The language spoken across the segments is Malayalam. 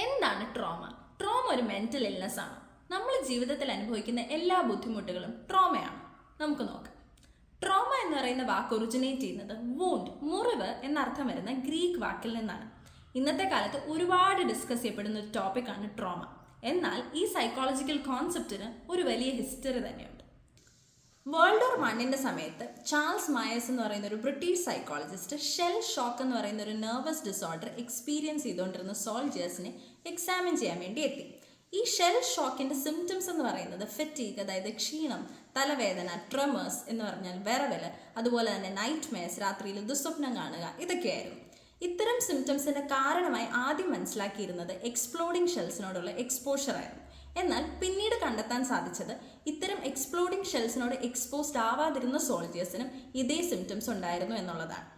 എന്താണ് ട്രോമ? ട്രോമ ഒരു മെന്റൽ ഇൽനെസ് ആണ്. നമ്മൾ ജീവിതത്തിൽ അനുഭവിക്കുന്ന എല്ലാ ബുദ്ധിമുട്ടുകളും ട്രോമയാണ്. നമുക്ക് നോക്കാം. ട്രോമ എന്ന് പറയുന്ന വാക്ക് ഒറിജിനേറ്റ് ചെയ്യുന്നത് വൂണ്ട്, മുറിവ് എന്നർത്ഥം വരുന്ന ഗ്രീക്ക് വാക്കിൽ നിന്നാണ്. ഇന്നത്തെ കാലത്ത് ഒരുപാട് ഡിസ്കസ് ചെയ്യപ്പെടുന്ന ഒരു ടോപ്പിക്കാണ് ട്രോമ. എന്നാൽ ഈ സൈക്കോളജിക്കൽ കോൺസെപ്റ്റിന് ഒരു വലിയ ഹിസ്റ്ററി തന്നെയുണ്ട്. വേൾഡ് വാർ വണ്ണിൻ്റെ സമയത്ത് ചാൾസ് മയേഴ്സ് എന്ന് പറയുന്ന ഒരു ബ്രിട്ടീഷ് സൈക്കോളജിസ്റ്റ് ഷെൽ ഷോക്ക് എന്ന് പറയുന്ന ഒരു നെർവസ് ഡിസോർഡർ എക്സ്പീരിയൻസ് ചെയ്തുകൊണ്ടിരുന്ന സോൾജേഴ്സിനെ എക്സാമിൻ ചെയ്യാൻ വേണ്ടി എത്തി. ഈ ഷെൽ ഷോക്കിൻ്റെ സിംറ്റംസ് എന്ന് പറയുന്നത് ഫെറ്റീഗ്, അതായത് ക്ഷീണം, തലവേദന, ട്രെമേഴ്സ് എന്ന് പറഞ്ഞാൽ വിറവൽ, അതുപോലെ തന്നെ നൈറ്റ് മേഴ്സ്, രാത്രിയിൽ ദുസ്വപ്നം കാണുക, ഇതൊക്കെയായിരുന്നു. ഇത്തരം സിംറ്റംസിൻ്റെ കാരണമായി ആദ്യം മനസ്സിലാക്കിയിരുന്നത് എക്സ്പ്ലോഡിംഗ് ഷെൽസിനോടുള്ള എക്സ്പോഷർ ആയിരുന്നു. എന്നാൽ പിന്നീട് കണ്ടെത്താൻ സാധിച്ചത് ഇത്തരം എക്സ്പ്ലോഡിംഗ് ഷെൽസിനോട് എക്സ്പോസ്ഡ് ആവാതിരുന്ന സോൾജേഴ്സിനും ഇതേ സിംറ്റംസ് ഉണ്ടായിരുന്നു എന്നുള്ളതാണ്.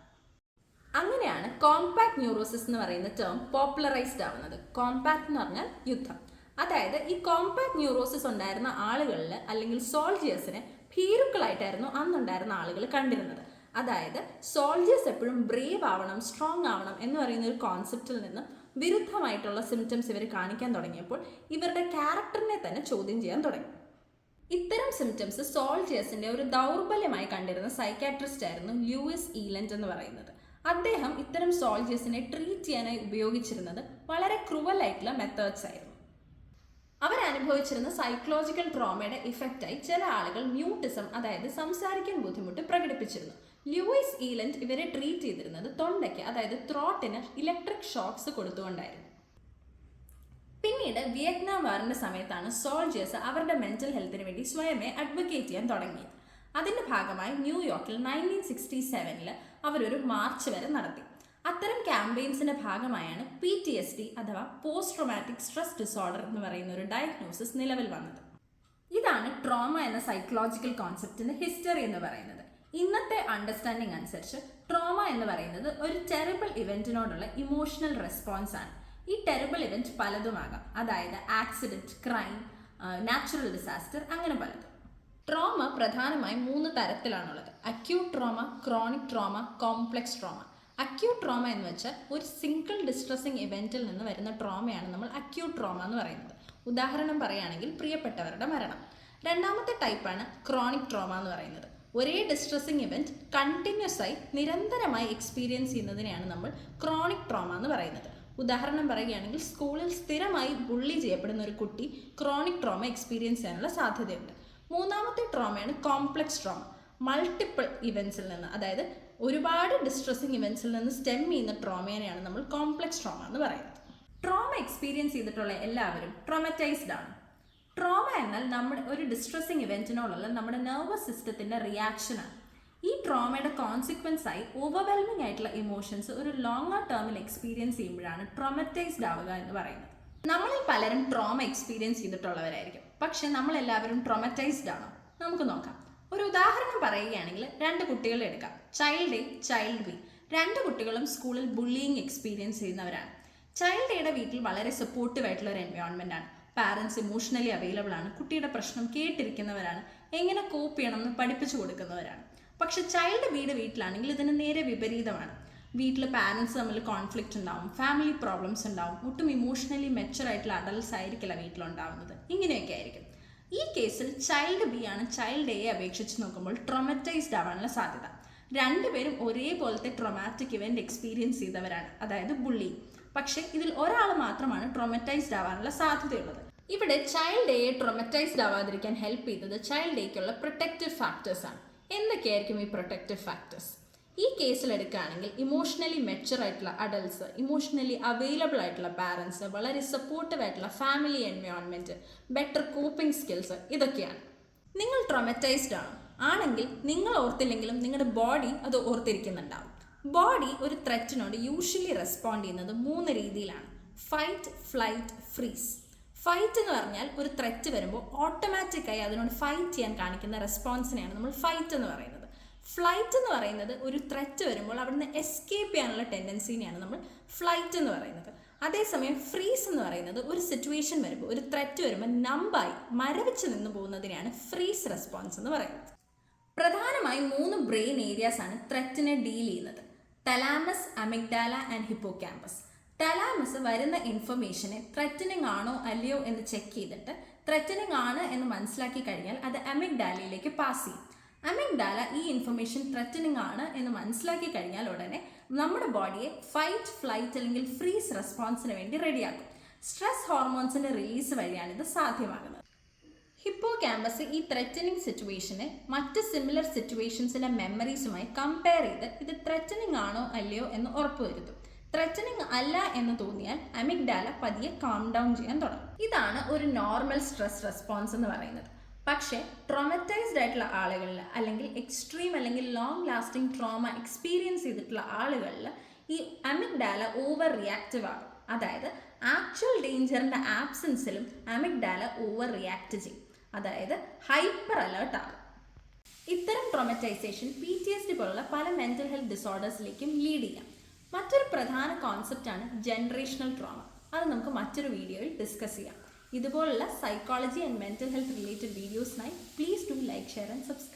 അങ്ങനെയാണ് കോമ്പാക്ട് ന്യൂറോസിസ് എന്ന് പറയുന്ന ടേം പോപ്പുലറൈസ്ഡ് ആവുന്നത്. കോമ്പാക്ട് എന്ന് പറഞ്ഞാൽ യുദ്ധം. അതായത് ഈ കോമ്പാക്ട് ന്യൂറോസിസ് ഉണ്ടായിരുന്ന ആളുകളിൽ അല്ലെങ്കിൽ സോൾജേഴ്സിനെ ഭീരുക്കളായിട്ടായിരുന്നു അന്നുണ്ടായിരുന്ന ആളുകൾ കണ്ടിരുന്നത്. അതായത് സോൾജേഴ്സ് എപ്പോഴും ബ്രേവ് ആവണം, സ്ട്രോങ് ആവണം എന്ന് പറയുന്ന ഒരു കോൺസെപ്റ്റിൽ നിന്ന് വിരുദ്ധമായിട്ടുള്ള സിംറ്റംസ് ഇവർ കാണിക്കാൻ തുടങ്ങിയപ്പോൾ ഇവരുടെ ക്യാരക്ടറിനെ തന്നെ ചോദ്യം ചെയ്യാൻ തുടങ്ങി. ഇത്തരം സിംറ്റംസ് സോൾജേഴ്സിന്റെ ഒരു ദൗർബല്യമായി കണ്ടിരുന്ന സൈക്കാട്രിസ്റ്റ് ആയിരുന്നു ലൂയിസ് ഈലൻഡ് എന്ന് പറയുന്നത്. അദ്ദേഹം ഇത്തരം സോൾജേഴ്സിനെ ട്രീറ്റ് ചെയ്യാനായി ഉപയോഗിച്ചിരുന്നത് വളരെ ക്രൂവലായിട്ടുള്ള മെത്തേഡ്സ് ആയിരുന്നു. അവരനുഭവിച്ചിരുന്ന സൈക്കോളജിക്കൽ ട്രോമയുടെ ഇഫക്റ്റായി ചില ആളുകൾ മ്യൂട്ടിസം, അതായത് സംസാരിക്കാൻ ബുദ്ധിമുട്ട് പ്രകടിപ്പിച്ചിരുന്നു. ലൂയിസ് ഈലൻഡ് ഇവരെ ട്രീറ്റ് ചെയ്തിരുന്നത് തൊണ്ടയ്ക്ക്, അതായത് ത്രോട്ടിന് ഇലക്ട്രിക് ഷോക്സ് കൊടുത്തുകൊണ്ടായിരുന്നു. പിന്നീട് വിയറ്റ്നാം വാറിന്റെ സമയത്താണ് സോൾജേഴ്സ് അവരുടെ മെന്റൽ ഹെൽത്തിന് വേണ്ടി സ്വയമേ അഡ്വക്കേറ്റ് ചെയ്യാൻ തുടങ്ങിയത്. അതിന്റെ ഭാഗമായി ന്യൂയോർക്കിൽ 1967 അവരൊരു മാർച്ച് വരെ നടത്തി. അത്തരം ക്യാമ്പയിൻസിന്റെ ഭാഗമായാണ് PTSD അഥവാ പോസ്റ്റ് ട്രോമാറ്റിക് സ്ട്രെസ് ഡിസോർഡർ എന്ന് പറയുന്ന ഒരു ഡയഗ്നോസിസ് നിലവിൽ വന്നത്. ഇതാണ് ട്രോമ എന്ന സൈക്കോളജിക്കൽ കോൺസെപ്റ്റിന്റെ ഹിസ്റ്ററി എന്ന് പറയുന്നത്. ഇന്നത്തെ അണ്ടർസ്റ്റാൻഡിംഗ് അനുസരിച്ച് ട്രോമ എന്ന് പറയുന്നത് ഒരു ടെറിബിൾ ഇവന്റിനോടുള്ള ഇമോഷണൽ റെസ്പോൺസ് ആണ്. ഈ ടെറിബിൾ ഇവന്റ് പലതുമാകാം, അതായത് ആക്സിഡന്റ്, ക്രൈം, നാച്ചുറൽ ഡിസാസ്റ്റർ, അങ്ങനെ പലതും. ട്രോമ പ്രധാനമായും 3 തരത്തിലാണുള്ളത്: acute trauma, chronic trauma, complex trauma. Acute trauma എന്ന് വെച്ചാൽ ഒരു സിംഗിൾ ഡിസ്ട്രസിങ് ഇവന്റിൽ നിന്ന് വരുന്ന ട്രോമയാണ് നമ്മൾ അക്യൂട്ട് ട്രോമ എന്ന് പറയുന്നത്. ഉദാഹരണം പറയുകയാണെങ്കിൽ പ്രിയപ്പെട്ടവരുടെ മരണം. രണ്ടാമത്തെ ടൈപ്പാണ് ക്രോണിക് ട്രോമ എന്ന് പറയുന്നത്. ഒരേ ഡിസ്ട്രസിങ് ഇവന്റ് കണ്ടിന്യൂസ് ആയി നിരന്തരമായി എക്സ്പീരിയൻസ് ചെയ്യുന്നതിനെയാണ് നമ്മൾ ക്രോണിക് ട്രോമ എന്ന് പറയുന്നത്. ഉദാഹരണം പറയുകയാണെങ്കിൽ സ്കൂളിൽ സ്ഥിരമായി ബുള്ളി ചെയ്യപ്പെടുന്ന ഒരു കുട്ടി ക്രോണിക് ട്രോമ എക്സ്പീരിയൻസ് ചെയ്യാനുള്ള സാധ്യതയുണ്ട്. മൂന്നാമത്തെ ട്രോമയാണ് കോംപ്ലക്സ് ട്രോമ. മൾട്ടിപ്പിൾ ഇവന്റ്സിൽ നിന്ന്, അതായത് ഒരുപാട് ഡിസ്ട്രസിങ് ഇവന്റ്സിൽ നിന്ന് സ്റ്റെം ചെയ്യുന്ന ട്രോമേനെയാണ് നമ്മൾ കോംപ്ലക്സ് ട്രോമ എന്ന് പറയുന്നത്. ട്രോമ എക്സ്പീരിയൻസ് ചെയ്തിട്ടുള്ള എല്ലാവരും ട്രോമറ്റൈസ്ഡ് ആണ്. ട്രോമ എന്നാൽ നമ്മുടെ ഒരു ഡിസ്ട്രസിങ് ഇവന്റിനോടുള്ള നമ്മുടെ നെർവസ് സിസ്റ്റത്തിന്റെ റിയാക്ഷനാണ്. ഈ ട്രോമയുടെ കോൺസിക്വൻസ് ആയി ഓവർവെൽമിംഗ് ആയിട്ടുള്ള ഇമോഷൻസ് ഒരു ലോങ്ങർ ടേമിൽ എക്സ്പീരിയൻസ് ചെയ്യുമ്പോഴാണ് ട്രോമറ്റൈസ്ഡ് ആവുക എന്ന് പറയുന്നത്. നമ്മളിൽ പലരും ട്രോമ എക്സ്പീരിയൻസ് ചെയ്തിട്ടുള്ളവരായിരിക്കും, പക്ഷെ നമ്മളെല്ലാവരും ട്രോമറ്റൈസ്ഡ് ആണോ? നമുക്ക് നോക്കാം. ഒരു ഉദാഹരണം പറയുകയാണെങ്കിൽ 2 കുട്ടികളെ എടുക്കാം. Child A, child B. 2 കുട്ടികളും സ്കൂളിൽ ബുള്ളിയിങ് എക്സ്പീരിയൻസ് ചെയ്യുന്നവരാണ്. ചൈൽഡ് എയുടെ വീട്ടിൽ വളരെ സപ്പോർട്ടീവ് ആയിട്ടുള്ള ഒരു എൻവയോൺമെന്റ് ആണ്. പാരൻസ് ഇമോഷണലി അവൈലബിൾ ആണ്, കുട്ടിയുടെ പ്രശ്നം കേട്ടിരിക്കുന്നവരാണ്, എങ്ങനെ കോപ്പ് ചെയ്യണമെന്ന് പഠിപ്പിച്ചു കൊടുക്കുന്നവരാണ്. പക്ഷെ ചൈൽഡ് ബിയുടെ വീട്ടിലാണെങ്കിൽ ഇതിന് നേരെ വിപരീതമാണ്. വീട്ടിൽ പാരൻസ് തമ്മിൽ കോൺഫ്ലിക്റ്റ് ഉണ്ടാവും, ഫാമിലി പ്രോബ്ലംസ് ഉണ്ടാവും, ഒട്ടും ഇമോഷണലി മെച്ചുവർ ആയിട്ടുള്ള അഡൽട്ട്സ് ആയിരിക്കില്ല വീട്ടിലുണ്ടാവുന്നത്. ഇങ്ങനെയൊക്കെ ആയിരിക്കും. ഈ കേസിൽ ചൈൽഡ് ബി ആണ് ചൈൽഡ് എയെ അപേക്ഷിച്ച് നോക്കുമ്പോൾ ട്രോമറ്റൈസ്ഡ് ആവാനുള്ള സാധ്യത. 2 പേരും ഒരേപോലത്തെ ട്രോമാറ്റിക് ഇവന്റ് എക്സ്പീരിയൻസ് ചെയ്തവരാണ്, അതായത് ബുള്ളി. പക്ഷെ ഇതിൽ ഒരാൾ മാത്രമാണ് ട്രോമറ്റൈസ്ഡ് ആവാനുള്ള സാധ്യതയുള്ളത്. ഇവിടെ ചൈൽഡ് എയെ ട്രോമറ്റൈസ്ഡ് ആവാതിരിക്കാൻ ഹെൽപ്പ് ചെയ്തത് ചൈൽഡ് എക്കുള്ള പ്രൊട്ടക്റ്റീവ് ഫാക്ടേഴ്സ് ആണ്. എന്തൊക്കെയായിരിക്കും ഈ പ്രൊട്ടക്റ്റീവ് ഫാക്ടേഴ്സ്? ഈ കേസിൽ എടുക്കുകയാണെങ്കിൽ ഇമോഷണലി മെച്ചുവർ ആയിട്ടുള്ള അഡൽട്ട്സ്, ഇമോഷണലി അവൈലബിൾ ആയിട്ടുള്ള പാരൻസ്, വളരെ സപ്പോർട്ടീവ് ആയിട്ടുള്ള family environment, better coping skills, ഇതൊക്കെയാണ്. നിങ്ങൾ ട്രോമറ്റൈസ്ഡ് ആണെങ്കിൽ നിങ്ങൾ ഓർത്തില്ലെങ്കിലും നിങ്ങളുടെ ബോഡി അത് ഓർത്തിരിക്കുന്നുണ്ടാവും. ബോഡി ഒരു ത്രെറ്റിനോട് യൂഷ്വലി റെസ്പോണ്ട് ചെയ്യുന്നത് 3 രീതിയിലാണ്: ഫൈറ്റ്, ഫ്ലൈറ്റ്, ഫ്രീസ്. ഫൈറ്റ് എന്ന് പറഞ്ഞാൽ ഒരു ത്രെറ്റ് വരുമ്പോൾ ഓട്ടോമാറ്റിക്കായി അതിനോട് ഫൈറ്റ് ചെയ്യാൻ കാണിക്കുന്ന റെസ്പോൺസിനെയാണ് നമ്മൾ ഫൈറ്റ് എന്ന് പറയുന്നത്. ഫ്ലൈറ്റ് എന്ന് പറയുന്നത് ഒരു ത്രെറ്റ് വരുമ്പോൾ അവിടുന്ന് എസ്കേപ്പ് ചെയ്യാനുള്ള ടെൻഡൻസിനെയാണ് നമ്മൾ ഫ്ലൈറ്റ് എന്ന് പറയുന്നത്. അതേസമയം ഫ്രീസ് എന്ന് പറയുന്നത് ഒരു സിറ്റുവേഷൻ വരുമ്പോൾ, ഒരു ത്രെറ്റ് വരുമ്പോൾ നമ്പായി മരവിച്ച് നിന്ന് പോകുന്നതിനെയാണ് ഫ്രീസ് റെസ്പോൺസ് എന്ന് പറയുന്നത്. പ്രധാനമായും 3 ബ്രെയിൻ ഏരിയാസ് ആണ് ത്രെറ്റിനെ ഡീൽ ചെയ്യുന്നത്: thalamus, amygdala and hippocampus. Thalamus വരുന്ന ഇൻഫർമേഷനെ ത്രെറ്റനിങ് ആണോ അല്ലയോ എന്ന് ചെക്ക് ചെയ്തിട്ട് ത്രെറ്റനിങ് ആണ് എന്ന് മനസ്സിലാക്കി കഴിഞ്ഞാൽ അത് അമിഗ്ഡാലയിലേക്ക് പാസ് ചെയ്യും. അമിഗ്ഡാല ഈ ഇൻഫർമേഷൻ ത്രെറ്റനിങ് ആണ് എന്ന് മനസ്സിലാക്കി കഴിഞ്ഞാൽ ഉടനെ നമ്മുടെ ബോഡിയെ ഫൈറ്റ്, ഫ്ലൈറ്റ് അല്ലെങ്കിൽ ഫ്രീസ് റെസ്പോൺസിന് വേണ്ടി റെഡിയാക്കും. സ്ട്രെസ് ഹോർമോൺസിന്റെ റിലീസ് വഴിയാണ് ഇത് സാധ്യമാകുന്നത്. ഹിപ്പോ ക്യാമ്പസ് ഈ ത്രെറ്റനിങ് സിറ്റുവേഷനെ മറ്റ് സിമിലർ സിറ്റുവേഷൻസിലെ മെമ്മറീസുമായി കമ്പയർ ചെയ്ത് ഇത് ത്രെറ്റനിങ് ആണോ അല്ലയോ എന്ന് ഉറപ്പുവരുത്തും. ത്രെറ്റനിങ് അല്ല എന്ന് തോന്നിയാൽ അമിഗ്ഡാല പതിയെ കാം ഡൗൺ ചെയ്യാൻ തുടങ്ങും. ഇതാണ് ഒരു നോർമൽ സ്ട്രെസ് റെസ്പോൺസ് എന്ന് പറയുന്നത്. പക്ഷേ ട്രോമറ്റൈസ്ഡ് ആയിട്ടുള്ള ആളുകളിൽ അല്ലെങ്കിൽ എക്സ്ട്രീം അല്ലെങ്കിൽ ലോങ് ലാസ്റ്റിംഗ് ട്രോമ എക്സ്പീരിയൻസ് ചെയ്തിട്ടുള്ള ആളുകളിൽ ഈ അമിഗ്ഡാല ഓവർ റിയാക്റ്റീവ് ആകും. അതായത് ആക്ച്വൽ ഡേഞ്ചറിൻ്റെ ആബ്സെൻസിലും അമിഗ്ഡാല ഓവർ റിയാക്ട് ചെയ്യും. അതായത് ഹൈപ്പർ അലേർട്ട് ആകും. ഇത്തരം ട്രോമറ്റൈസേഷൻ PTSD പോലുള്ള പല മെൻ്റൽ ഹെൽത്ത് ഡിസോർഡേഴ്സിലേക്കും ലീഡ് ചെയ്യാം. മറ്റൊരു പ്രധാന കോൺസെപ്റ്റാണ് ജനറേഷണൽ ട്രോമ. അത് നമുക്ക് മറ്റൊരു വീഡിയോയിൽ ഡിസ്കസ് ചെയ്യാം. ഇതുപോലുള്ള psychology and mental health related വീഡിയോസിനായി please do like, share and subscribe.